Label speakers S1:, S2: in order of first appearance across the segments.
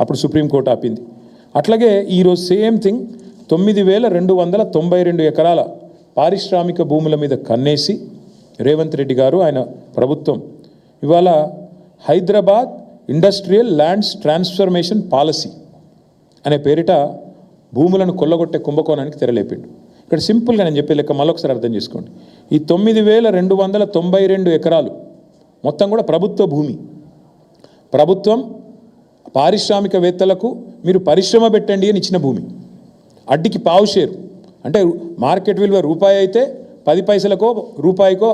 S1: అప్పుడు సుప్రీంకోర్టు ఆపింది. అట్లాగే ఈరోజు సేమ్ థింగ్ 9,292 ఎకరాల పారిశ్రామిక భూముల మీద కన్నేసి రేవంత్ రెడ్డి గారు ఆయన ప్రభుత్వం ఇవాళ Hyderabad industrial lands transformation policy అనే పేరిట భూములను కొల్లగొట్టే కుంభకోణానికి తెరలేపిండు. ఇక్కడ సింపుల్గా నేను చెప్పే లెక్క మళ్ళొకసారి అర్థం చేసుకోండి. ఈ 9,292 ఎకరాలు మొత్తం కూడా ప్రభుత్వ భూమి. ప్రభుత్వం పారిశ్రామికవేత్తలకు మీరు పరిశ్రమ పెట్టండి అని ఇచ్చిన భూమి. అడ్డికి పావు షేరు అంటే మార్కెట్ విలువ రూపాయి అయితే 10 పైసలకో రూపాయికో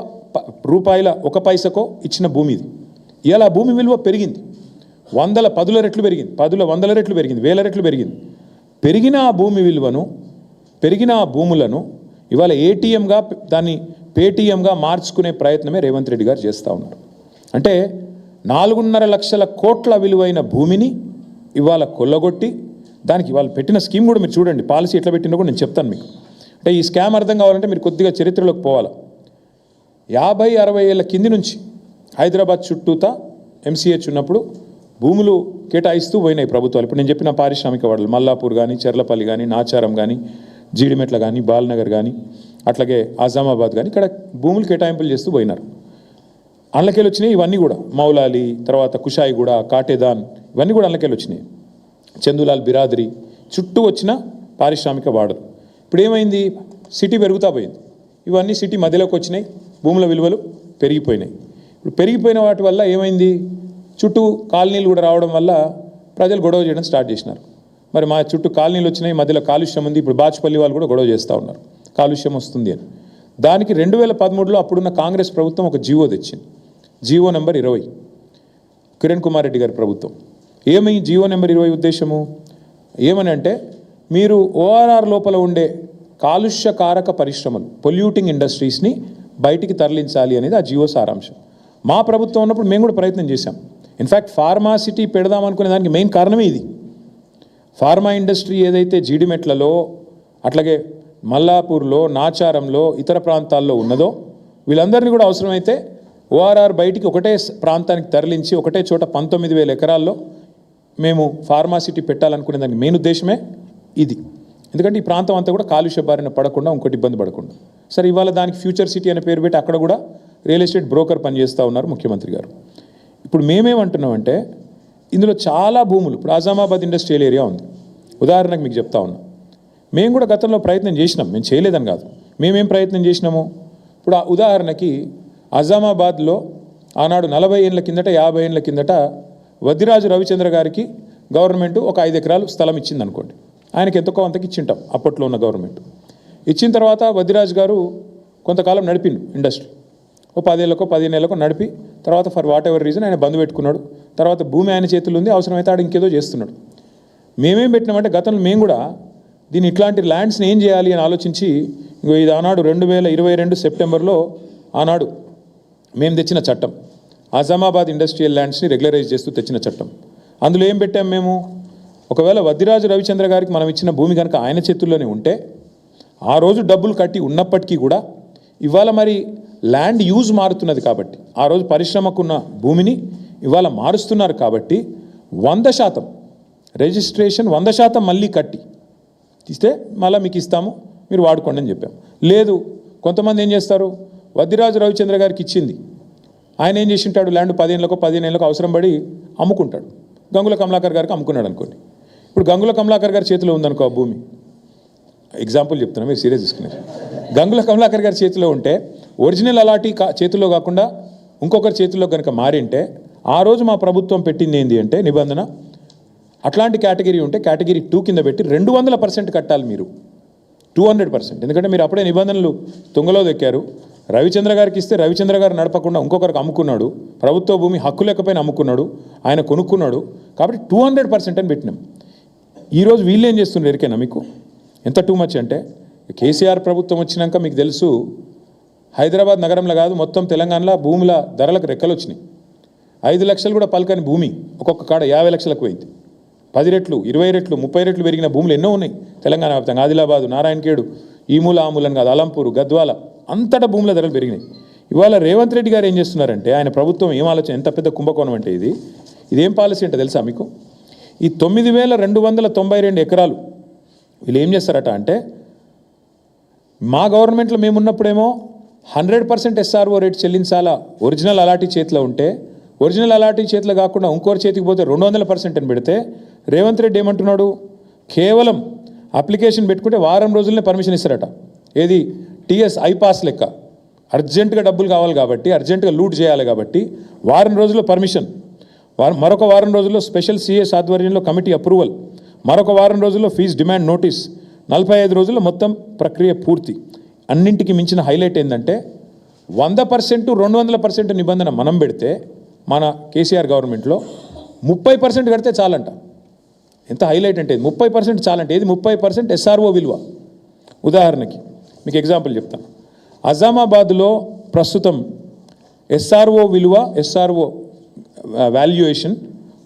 S1: రూపాయల 1 పైసకో ఇచ్చిన భూమి ఇది. ఇవాళ భూమి విలువ పెరిగింది, 10 రెట్లు పెరిగింది, 100 రెట్లు పెరిగింది, 1000 రెట్లు పెరిగింది. పెరిగిన ఆ భూమి విలువను, పెరిగిన ఆ భూములను ఇవాళ ఏటీఎంగా దాన్ని పేటీఎంగా మార్చుకునే ప్రయత్నమే రేవంత్ రెడ్డి గారు చేస్తూ ఉన్నారు. అంటే 4.5 లక్షల కోట్ల విలువైన భూమిని ఇవాళ కొల్లగొట్టి దానికి ఇవాళ పెట్టిన స్కీమ్ కూడా మీరు చూడండి, పాలసీ ఎట్లా పెట్టినా కూడా నేను చెప్తాను మీకు. అంటే ఈ స్కామ్ అర్థం కావాలంటే మీరు కొద్దిగా చరిత్రలోకి పోవాలి. 50-60 ఏళ్ళ కింది నుంచి హైదరాబాద్ చుట్టూతా ఎంసీహెచ్ ఉన్నప్పుడు భూములు కేటాయిస్తూ పోయినాయి ప్రభుత్వాలు. ఇప్పుడు నేను చెప్పిన పారిశ్రామిక వాడలు మల్లాపూర్ కానీ, చెర్లపల్లి కానీ, నాచారం కానీ, జీడిమెట్ల కానీ, బాల్నగర్ కానీ, అట్లాగే ఆజామాబాద్ కానీ ఇక్కడ భూములు కేటాయింపులు చేస్తూ పోయినారు. అందులోకెళ్ళి వచ్చినాయి ఇవన్నీ కూడా. మౌలాలి, తర్వాత కుషాయిగూడ, కాటేదాన్, ఇవన్నీ కూడా అందులోకెళ్ళి వచ్చినాయి. చందులాల్ బిరాదరి చుట్టూ వచ్చిన పారిశ్రామిక వాడలు. ఇప్పుడు ఏమైంది, సిటీ పెరుగుతూ పోయింది. ఇవన్నీ సిటీ మధ్యలోకి వచ్చినాయి, భూముల విలువలు పెరిగిపోయినాయి. ఇప్పుడు పెరిగిపోయిన వాటి వల్ల ఏమైంది, చుట్టూ కాలనీలు కూడా రావడం వల్ల ప్రజలు గొడవ చేయడం స్టార్ట్ చేసినారు. మరి మా చుట్టూ కాలనీలు వచ్చినాయి, మధ్యలో కాలుష్యం ఉంది. ఇప్పుడు బాచుపల్లి వాళ్ళు కూడా గొడవ చేస్తూ ఉన్నారు కాలుష్యం వస్తుంది అని. దానికి 2013లో అప్పుడున్న కాంగ్రెస్ ప్రభుత్వం ఒక జీవో తెచ్చింది, జీవో నెంబర్ 20, కిరణ్ కుమార్ రెడ్డి గారి ప్రభుత్వం. ఏమై జీవో నెంబర్ 20 ఉద్దేశము ఏమని అంటే, మీరు ఓఆర్ఆర్ లోపల ఉండే కాలుష్యకారక పరిశ్రమలు, పొల్యూటింగ్ ఇండస్ట్రీస్ని బయటికి తరలించాలి అనేది ఆ జీవో సారాంశం. మా ప్రభుత్వం ఉన్నప్పుడు మేము కూడా ప్రయత్నం చేశాం. ఇన్ఫ్యాక్ట్ ఫార్మాసిటీ పెడదామనుకునే దానికి మెయిన్ కారణమే ఇది. ఫార్మా ఇండస్ట్రీ ఏదైతే జీడిమెట్లలో, అట్లాగే మల్లాపూర్లో, నాచారంలో, ఇతర ప్రాంతాల్లో ఉన్నదో వీళ్ళందరినీ కూడా అవసరమైతే ఓఆర్ఆర్ బయటికి ఒకటే ప్రాంతానికి తరలించి ఒకటే చోట 19,000 ఎకరాల్లో మేము ఫార్మాసిటీ పెట్టాలనుకునే దానికి మెయిన్ ఉద్దేశమే ఇది. ఎందుకంటే ఈ ప్రాంతం అంతా కూడా కాలుష్య బారిన పడకుండా, ఇంకోటి ఇబ్బంది పడకుండా. సరే, ఇవాళ దానికి ఫ్యూచర్ సిటీ అనే పేరు పెట్టి అక్కడ కూడా రియల్ ఎస్టేట్ బ్రోకర్ పనిచేస్తూ ఉన్నారు ముఖ్యమంత్రి గారు. ఇప్పుడు మేమేమంటున్నామంటే, ఇందులో చాలా భూములు, ఇప్పుడు ఆజామాబాద్ ఇండస్ట్రియల్ ఏరియా ఉంది ఉదాహరణకు మీకు చెప్తా ఉన్నాం. మేము కూడా గతంలో ప్రయత్నం చేసినాం, మేము చేయలేదని కాదు. మేమేం ప్రయత్నం చేసినాము, ఇప్పుడు ఆ ఉదాహరణకి ఆజామాబాద్లో ఆనాడు 40 ఏళ్ళ కిందట, 50 ఏళ్ళ కిందట వద్దిరాజు రవిచంద్ర గారికి గవర్నమెంట్ ఒక 5 ఎకరాలు స్థలం ఇచ్చింది అనుకోండి. ఆయనకి ఎంతకో అంతకి ఇచ్చింటాం అప్పట్లో ఉన్న గవర్నమెంట్. ఇచ్చిన తర్వాత వద్దిరాజు గారు కొంతకాలం నడిపిండు ఇండస్ట్రీ, ఓ 10 ఏళ్ళకో 15 ఏళ్ళకో నడిపి తర్వాత ఫర్ వాట్ ఎవర్ రీజన్ ఆయన బంద్ పెట్టుకున్నాడు. తర్వాత భూమి ఆయన చేతుల్లో ఉంది, అవసరమైతే ఆడు ఇంకేదో చేస్తున్నాడు. మేమేం పెట్టినామంటే గతంలో మేము కూడా దీన్ని ఇట్లాంటి ల్యాండ్స్ని ఏం చేయాలి అని ఆలోచించి, ఇంకో ఇది ఆనాడు 2022 సెప్టెంబర్లో ఆనాడు మేము తెచ్చిన చట్టం, ఆజామాబాద్ ఇండస్ట్రియల్ ల్యాండ్స్ని రెగ్యులరైజ్ చేస్తూ తెచ్చిన చట్టం. అందులో ఏం పెట్టాం మేము, ఒకవేళ వద్దిరాజు రవిచంద్ర గారికి మనం ఇచ్చిన భూమి కనుక ఆయన చేతుల్లోనే ఉంటే, ఆ రోజు డబ్బులు కట్టి ఉన్నప్పటికీ కూడా ఇవాళ మరి ల్యాండ్ యూజ్ మారుతున్నది కాబట్టి, ఆ రోజు పరిశ్రమకున్న భూమిని ఇవాళ మారుస్తున్నారు కాబట్టి 100% రిజిస్ట్రేషన్ 100% మళ్ళీ కట్టి ఇస్తే మళ్ళీ మీకు ఇస్తాము, మీరు వాడుకోండి అని చెప్పాం. లేదు, కొంతమంది ఏం చేస్తారు, వద్దిరాజు రవిచంద్ర గారికి ఇచ్చింది, ఆయన ఏం చేసి ఉంటాడు, ల్యాండ్ 15 ఏళ్ళకో అవసరం పడి అమ్ముకుంటాడు. గంగుల కమలాకర్ గారికి అమ్ముకున్నాడు అనుకోండి. ఇప్పుడు గంగుల కమలాకర్ గారి చేతిలో ఉందనుకో ఆ భూమి, ఎగ్జాంపుల్ చెప్తున్నా, మీరు సీరియస్ తీసుకున్నారు. గంగుల కమలాకర్ గారి చేతిలో ఉంటే ఒరిజినల్ అలాంటి చేతిలో కాకుండా ఇంకొకరి చేతిలో కనుక మారింటే, ఆ రోజు మా ప్రభుత్వం పెట్టింది ఏంటి అంటే నిబంధన, అట్లాంటి కేటగిరీ ఉంటే కేటగిరీ 2 కింద పెట్టి 200% కట్టాలి మీరు, 200%. ఎందుకంటే మీరు అప్పుడే నిబంధనలు తుంగలో దెక్కారు. రవిచంద్ర గారికి ఇస్తే రవిచంద్ర గారు నడపకుండా ఇంకొకరికి అమ్ముకున్నాడు, ప్రభుత్వ భూమి హక్కు లేకపోయినా అమ్ముకున్నాడు, ఆయన కొనుక్కున్నాడు. కాబట్టి 200% అని పెట్టినాం. ఈరోజు వీళ్ళు ఏం చేస్తున్నారు ఎరికేనా మీకు, ఎంత టూ మచ్ అంటే, కేసీఆర్ ప్రభుత్వం వచ్చినాక మీకు తెలుసు, హైదరాబాద్ నగరంలో కాదు మొత్తం తెలంగాణలో భూముల ధరలకు రెక్కలు వచ్చినాయి. 5 లక్షలు కూడా పలకని భూమి ఒక్కొక్క కాడ 50 లక్షలకు పోయింది. 10 రెట్లు, 20 రెట్లు, 30 రెట్లు పెరిగిన భూములు ఎన్నో ఉన్నాయి తెలంగాణ వ్యాప్తంగా. ఆదిలాబాదు, నారాయణఖేడు, ఈ మూల ఆ మూలని కాదు, అలంపూరు, గద్వాల, అంతటా భూముల ధరలు పెరిగినాయి. ఇవాళ రేవంత్ రెడ్డి గారు ఏం చేస్తున్నారంటే, ఆయన ప్రభుత్వం ఏం ఆలోచన, ఎంత పెద్ద కుంభకోణం అంటే ఇదేం పాలసీ అంటే తెలుసా మీకు, ఈ 9,292 ఎకరాలు వీళ్ళు ఏం చేస్తారట అంటే, మా గవర్నమెంట్లో మేమున్నప్పుడేమో 100% SRO రేట్ చెల్లించాలా ఒరిజినల్ అలాటీ చేతిలో ఉంటే, ఒరిజినల్ అలాటీ చేతిలో కాకుండా ఇంకోరి చేతికి పోతే 200% అని పెడితే, రేవంత్ రెడ్డి ఏమంటున్నాడు, కేవలం అప్లికేషన్ పెట్టుకుంటే వారం రోజులనే పర్మిషన్ ఇస్తారట. ఏది టీఎస్ ఐపాస్ లెక్క, అర్జెంటుగా డబ్బులు కావాలి కాబట్టి, అర్జెంటుగా లూట్ చేయాలి కాబట్టి వారం రోజుల్లో పర్మిషన్, మరొక వారం రోజుల్లో స్పెషల్ సిఎస్ ఆధ్వర్యంలో కమిటీ అప్రూవల్, మరొక వారం రోజుల్లో ఫీజు డిమాండ్ నోటీస్, 45 రోజుల్లో మొత్తం ప్రక్రియ పూర్తి. అన్నింటికి మించిన హైలైట్ ఏంటంటే 100% 200% నిబంధన మనం పెడితే మన కేసీఆర్ గవర్నమెంట్లో 30% కడితే చాలంట. ఎంత హైలైట్ అంటే 30% చాలంటే, ఏది 30% SRO విలువ. ఉదాహరణకి మీకు ఎగ్జాంపుల్ చెప్తాను. అజామాబాద్లో ప్రస్తుతం SRO విలువ, SRO వాల్యుయేషన్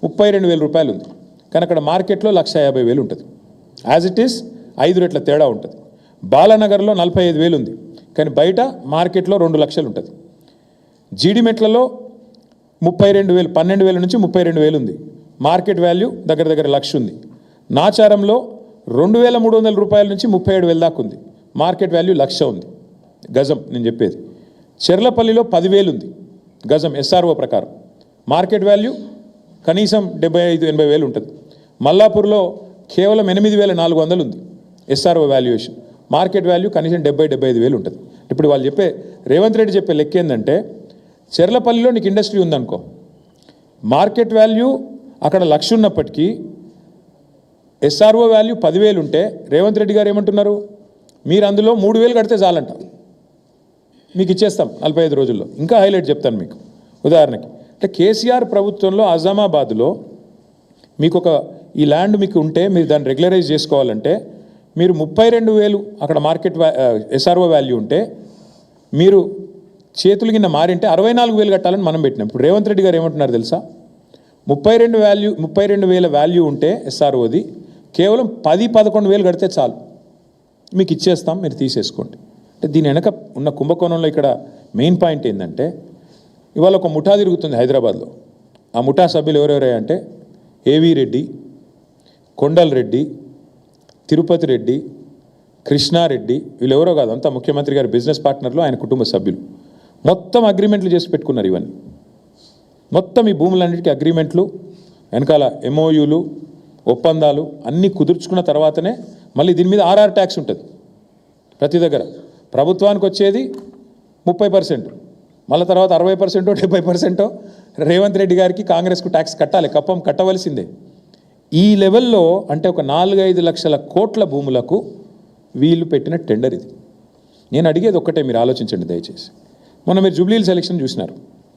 S1: 32,000 రూపాయలు ఉంది. కానీ అక్కడ మార్కెట్లో 150,000 ఉంటుంది. యాజ్ ఇట్ ఈస్ 5 రెట్ల తేడా ఉంటుంది. బాలానగర్లో 45,000 ఉంది, కానీ బయట మార్కెట్లో 2 లక్షలు ఉంటుంది. జీడిమెట్లలో 32,000, 12,000 నుంచి 32,000 ఉంది. మార్కెట్ వాల్యూ దగ్గర దగ్గర 1,00,000 ఉంది. నాచారంలో 2,300 రూపాయల నుంచి 37,000 దాకా ఉంది. మార్కెట్ వాల్యూ 1,00,000 ఉంది గజం నేను చెప్పేది. చెర్లపల్లిలో 10,000 ఉంది గజం SRO ప్రకారం. మార్కెట్ వాల్యూ కనీసం 75,000-80,000 ఉంటుంది. మల్లాపూర్లో కేవలం 8,400 ఉంది SRO వాల్యుయేషన్. మార్కెట్ వాల్యూ కనీసం 70,000-75,000 ఉంటుంది. ఇప్పుడు వాళ్ళు చెప్పే, రేవంత్ రెడ్డి చెప్పే లెక్క ఏంటంటే, చెర్లపల్లిలో నీకు ఇండస్ట్రీ ఉందనుకో, మార్కెట్ వాల్యూ అక్కడ 1,00,000 ఉన్నప్పటికీ SRO వాల్యూ 10,000 ఉంటే రేవంత్ రెడ్డి గారు ఏమంటున్నారు, మీరు అందులో 3,000 కడితే చాలంట, మీకు ఇచ్చేస్తాం 45 రోజుల్లో. ఇంకా హైలైట్ చెప్తాను మీకు. ఉదాహరణకి అంటే కేసీఆర్ ప్రభుత్వంలో అజామాబాద్లో మీకు ఈ ల్యాండ్ మీకు ఉంటే, మీరు దాన్ని రెగ్యులరైజ్ చేసుకోవాలంటే మీరు 32,000 అక్కడ మార్కెట్ SRO వాల్యూ ఉంటే, మీరు చేతులు కింద మారింటే 64,000 కట్టాలని మనం పెట్టినాం. ఇప్పుడు రేవంత్ రెడ్డి గారు ఏమంటున్నారు తెలుసా, 32,000 వాల్యూ ఉంటే SROది కేవలం 10-11,000 కడితే చాలు, మీకు ఇచ్చేస్తాం, మీరు తీసేసుకోండి. అంటే దీని వెనక ఉన్న కుంభకోణంలో ఇక్కడ మెయిన్ పాయింట్ ఏంటంటే, ఇవాళ ఒక ముఠా తిరుగుతుంది హైదరాబాద్లో. ఆ ముఠా సభ్యులు ఎవరెవరే అంటే ఏవీ రెడ్డి, కొండల్ రెడ్డి, తిరుపతి రెడ్డి, కృష్ణారెడ్డి, వీళ్ళెవరో కాదు, అంతా ముఖ్యమంత్రి గారి బిజినెస్ పార్ట్నర్లు, ఆయన కుటుంబ సభ్యులు. మొత్తం అగ్రిమెంట్లు చేసి పెట్టుకున్నారు. ఇవన్నీ మొత్తం ఈ భూములన్నిటికీ అగ్రిమెంట్లు, వెనకాల MOUలు, ఒప్పందాలు అన్నీ కుదుర్చుకున్న తర్వాతనే మళ్ళీ దీని మీద RR ట్యాక్స్ ఉంటుంది. ప్రతి దగ్గర ప్రభుత్వానికి వచ్చేది 30%, మళ్ళీ తర్వాత 60%, 70% రేవంత్ రెడ్డి గారికి, కాంగ్రెస్కు ట్యాక్స్ కట్టాలి, కప్పం కట్టవలసిందే. ఈ లెవెల్లో అంటే ఒక 4-5 లక్షల కోట్ల భూములకు వీళ్ళు పెట్టిన టెండర్ ఇది. నేను అడిగేది ఒక్కటే, మీరు ఆలోచించండి దయచేసి. మొన్న మీరు జూబ్లీహిల్స్ ఎలక్షన్ చూసినారు.